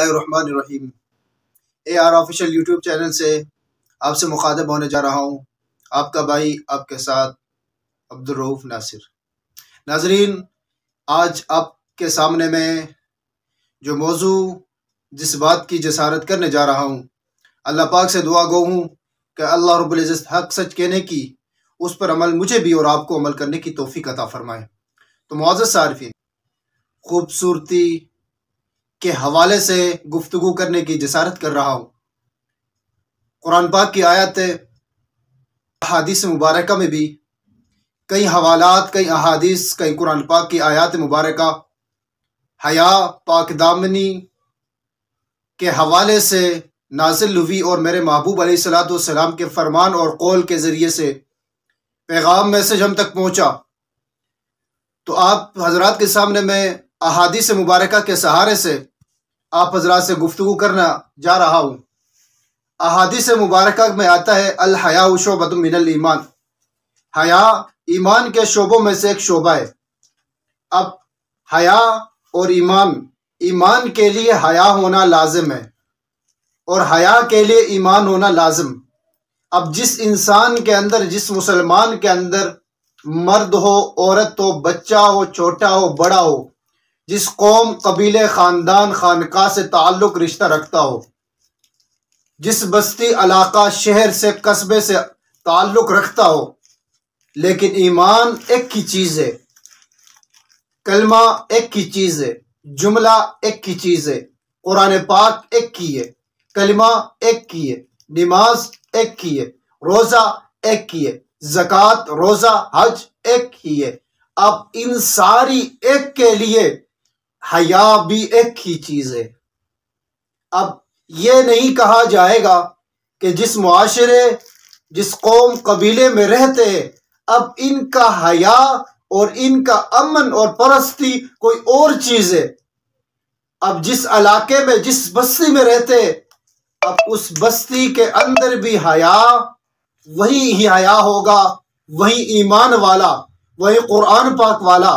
اللہ الرحمن الرحیم۔ AR official YouTube channel سے آپ سے مخاطب ہونے جا رہا ہوں، آپ کا بھائی آپ کے ساتھ عبدالرؤف ناصر۔ ناظرین، آج آپ کے سامنے میں جو موضوع جس بات کی جسارت کرنے جا رہا ہوں، اللہ پاک سے دعا گو ہوں کہ اللہ رب العزت حق سچ کہنے کی، اس پر عمل مجھے بھی اور آپ کو عمل کرنے کی توفیق عطا فرمائے۔ تو معزز صارفین، خوبصورتی کے حوالے سے گفتگو کرنے کی جسارت کر رہا ہوں۔ قرآن پاک کی آیت احادیث مبارکہ میں بھی کئی حوالات، کئی احادیث، کئی قرآن پاک کی آیات مبارکہ حیا، پاک دامنی کے حوالے سے نازل ہوئی اور میرے محبوب علیہ السلام کے فرمان اور قول کے ذریعے سے پیغام میسج ہم تک پہنچا۔ تو آپ حضرات کے سامنے میں احادیث مبارکہ کے سہارے سے آپ حضرات سے گفتگو کرنا جا رہا ہوں۔ احادیث مبارکہ میں آتا ہے الحیاء شعبۃ من الایمان، حیا ایمان کے شعبوں میں سے ایک شعبہ ہے۔ اب حیا اور ایمان کے لیے حیا ہونا لازم ہے اور حیا کے لیے ایمان ہونا لازم۔ اب جس انسان کے اندر، جس مسلمان کے اندر، مرد ہو، عورت ہو، بچہ ہو، چھوٹا ہو، بڑا ہو، جس قوم، قبیلے، خاندان، خانقاہ سے تعلق رشتہ رکھتا ہو، جس بستی، علاقہ، شہر سے، قصبے سے تعلق رکھتا ہو، لیکن ایمان ایک ہی چیز ہے، کلمہ ایک ہی چیز ہے، جملہ ایک ہی چیز ہے، قرآن پاک ایک ہی ہے، کلمہ ایک ہی ہے، نماز ایک ہی ہے، روزہ ایک ہی ہے، زکوٰۃ، روزہ، حج ایک ہی ہے۔ اب ان ساری ایک کے لیے حیا بھی ایک ہی چیز ہے۔ اب یہ نہیں کہا جائے گا کہ جس معاشرے، جس قوم، قبیلے میں رہتے ہیں، اب ان کا حیا اور ان کا امن اور پرستی کوئی اور چیز ہے۔ اب جس علاقے میں، جس بستی میں رہتے ہیں، اب اس بستی کے اندر بھی حیا، وہی ہی حیا ہوگا، وہی ایمان والا، وہی قرآن پاک والا،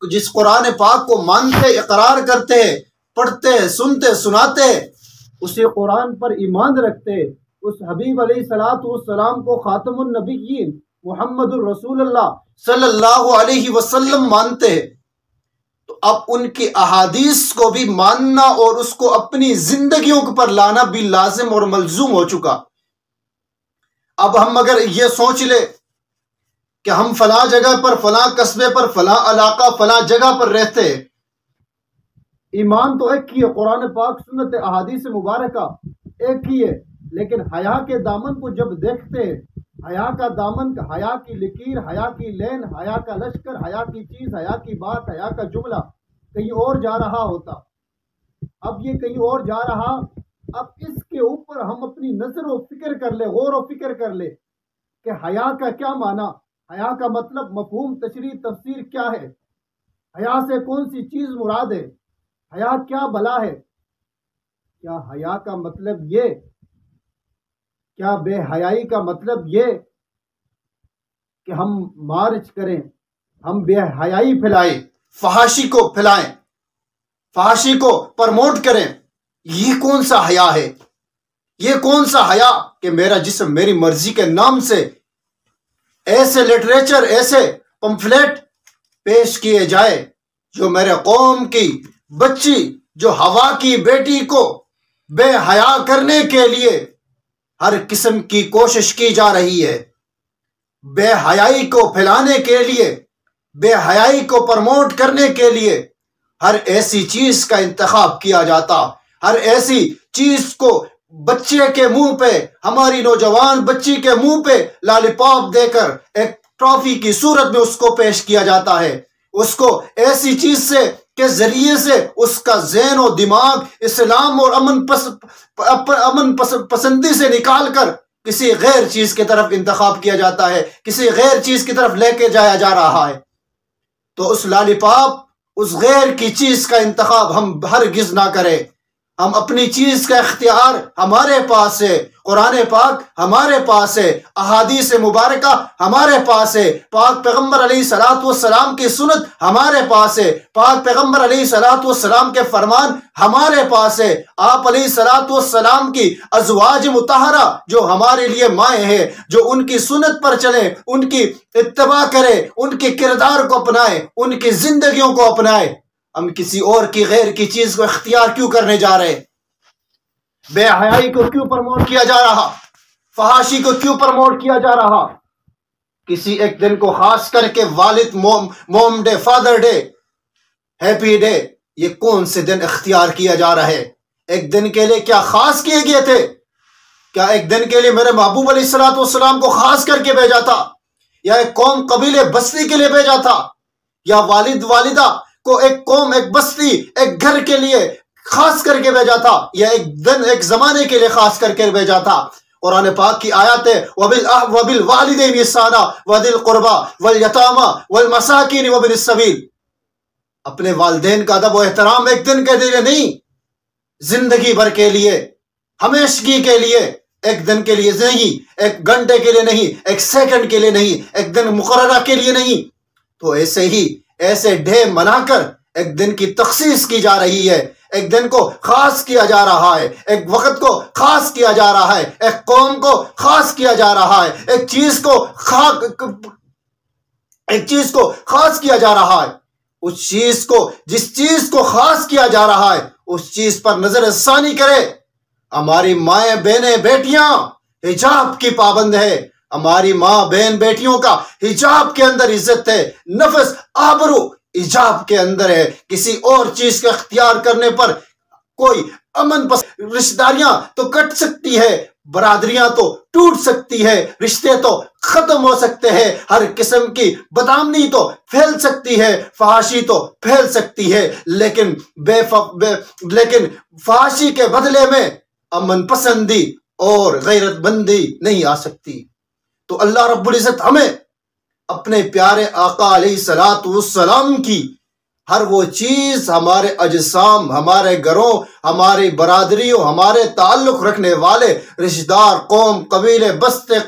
جس قرآن پاک کو مانتے، اقرار کرتے ہیں، پڑھتے ہیں، سنتے، سناتے ہیں، اسی قرآن پر ایمان رکھتے ہیں، اس حبیب علیہ السلام کو خاتم النبیین محمد الرسول اللہ صلی اللہ علیہ وسلم مانتے ہیں۔ تو اب ان کی احادیث کو بھی ماننا اور اس کو اپنی زندگیوں پر لانا بھی لازم اور ملزوم ہو چکا۔ اب ہم اگر یہ سوچ لے کہ ہم فلاں جگہ پر، فلاں قصبے پر، فلاں علاقہ، فلاں جگہ پر رہتے ہیں، ایمان تو ایک ہی ہے، قرآن پاک، سنت، احادیث مبارکہ ایک ہی ہے، لیکن حیا کے دامن کو جب دیکھتے ہیں، حیا کا دامن، حیا کی لکیر، حیا کی لین، حیا کا لشکر، حیا کی چیز، حیا کی بات، حیا کا جملہ کہیں اور جا رہا ہوتا۔ اب یہ کہیں اور جا رہا، اب اس کے اوپر ہم اپنی نظر و فکر کر لیں، غور و فکر کر لیں کہ حیا کا کیا معنی، حیا کا مطلب، مفہوم، تشریح، تفسیر کیا ہے، حیا سے کون سی چیز مراد ہے، حیا کیا بلا ہے؟ کیا حیا کا مطلب یہ، کیا بے حیائی کا مطلب یہ کہ ہم مارچ کریں، ہم بے حیائی پھیلائیں، فحاشی کو پھیلائیں، فحاشی کو پرموٹ کریں؟ یہ کون سا حیا ہے؟ یہ کون سا حیا کہ میرا جسم میری مرضی کے نام سے ایسے لٹریچر، ایسے پمفلیٹ پیش کیے جائے جو میرے قوم کی بچی، جو ہوا کی بیٹی کو بے حیا کرنے کے لیے ہر قسم کی کوشش کی جا رہی ہے، بے حیائی کو پھیلانے کے لیے، بے حیائی کو پرموٹ کرنے کے لیے ہر ایسی چیز کا انتخاب کیا جاتا، ہر ایسی چیز کو بچے کے منہ پہ، ہماری نوجوان بچی کے منہ پہ لالی پاپ دے کر ایک ٹرافی کی صورت میں اس کو پیش کیا جاتا ہے، اس کو ایسی چیز سے کے ذریعے سے اس کا ذہن و دماغ اسلام اور امن پسندی سے نکال کر کسی غیر چیز کی طرف انتخاب کیا جاتا ہے، کسی غیر چیز کی طرف لے کے جایا جا رہا ہے۔ تو اس لالی پاپ، اس غیر کی چیز کا انتخاب ہم ہرگز نہ کریں۔ ہم اپنی چیز کا اختیار ہمارے پاس ہے، قرآن پاک ہمارے پاس ہے، احادیث مبارکہ ہمارے پاس ہے، پاک پیغمبر علیہ الصلوۃ والسلام کی سنت ہمارے پاس ہے، پاک پیغمبر علیہ الصلوۃ والسلام کے فرمان ہمارے پاس ہے، آپ علیہ الصلوۃ والسلام کی ازواج مطہرہ جو ہمارے لیے مائیں ہیں، جو ان کی سنت پر چلیں، ان کی اتباع کریں، ان کے کردار کو اپنائیں، ان کی زندگیوں کو اپنائیں۔ ہم کسی اور کی غیر کی چیز کو اختیار کیوں کرنے جا رہے؟ بے حیائی کو کیوں پروموٹ کیا جا رہا؟ فحاشی کو کیوں پروموٹ کیا جا رہا؟ کسی ایک دن کو خاص کر کے والد mom day, father day, happy day, یہ کون سے دن اختیار کیا جا رہا ہے؟ ایک دن کے لیے کیا خاص کیے گئے تھے؟ کیا ایک دن کے لیے میرے محبوب علیہ الصلوۃ والسلام کو خاص کر کے بھیجا تھا؟ یا ایک قوم قبیلے بستی کے لیے بھیجا تھا؟ یا والد والدہ کو ایک قوم، ایک بستی، ایک گھر کے لیے خاص کر کے بھیجا تھا؟ یا ایک دن، ایک زمانے کے لیے خاص کر کے بھیجا تھا؟ قرآن پاک کی آیات ہے وَبِالْوَالِدَيْنِ إِحْسَانًا وَذِي الْقُرْبَى وَالْيَتَامَى وَالْمَسَاكِينِ وَابْنِ السَّبِيلِ۔ اپنے والدین کا ادب و احترام ایک دن کے لیے نہیں، زندگی بھر کے لیے، ہمیشگی کے لیے، ایک دن کے لیے نہیں، ایک گھنٹے کے لیے نہیں، ایک سیکنڈ کے لیے نہیں، ایک دن مقررہ کے لیے نہیں۔ تو ایسے ہی ایسے ڈے منا کر ایک دن کی تخصیص کی جا رہی ہے، ایک دن کو خاص کیا جا رہا ہے، ایک وقت کو خاص کیا جا رہا ہے، ایک قوم کو خاص کیا جا رہا ہے، ایک چیز کو خاص کیا جا رہا ہے۔ اس چیز کو، جس چیز کو خاص کیا جا رہا ہے، اس چیز پر نظر ثانی کرے۔ ہماری مائیں، بہنیں، بیٹیاں حجاب کی پابند ہے، ہماری ماں، بہن، بیٹیوں کا حجاب کے اندر عزت ہے، نفس، آبرو حجاب کے اندر ہے۔ کسی اور چیز کا اختیار کرنے پر کوئی امن پسند رشتہ داریاں تو کٹ سکتی ہے، برادریاں تو ٹوٹ سکتی ہے، رشتے تو ختم ہو سکتے ہیں، ہر قسم کی بدامنی تو پھیل سکتی ہے، فحاشی تو پھیل سکتی ہے، لیکن لیکن فحاشی کے بدلے میں امن پسندی اور غیرت مندی نہیں آ سکتی۔ تو اللہ رب العزت ہمیں اپنے پیارے آقا علیہ الصلوۃ والسلام کی ہر وہ چیز، ہمارے اجسام، ہمارے گھروں، ہماری برادریوں، ہمارے تعلق رکھنے والے رشتہ دار، قوم، قبیلے، بستے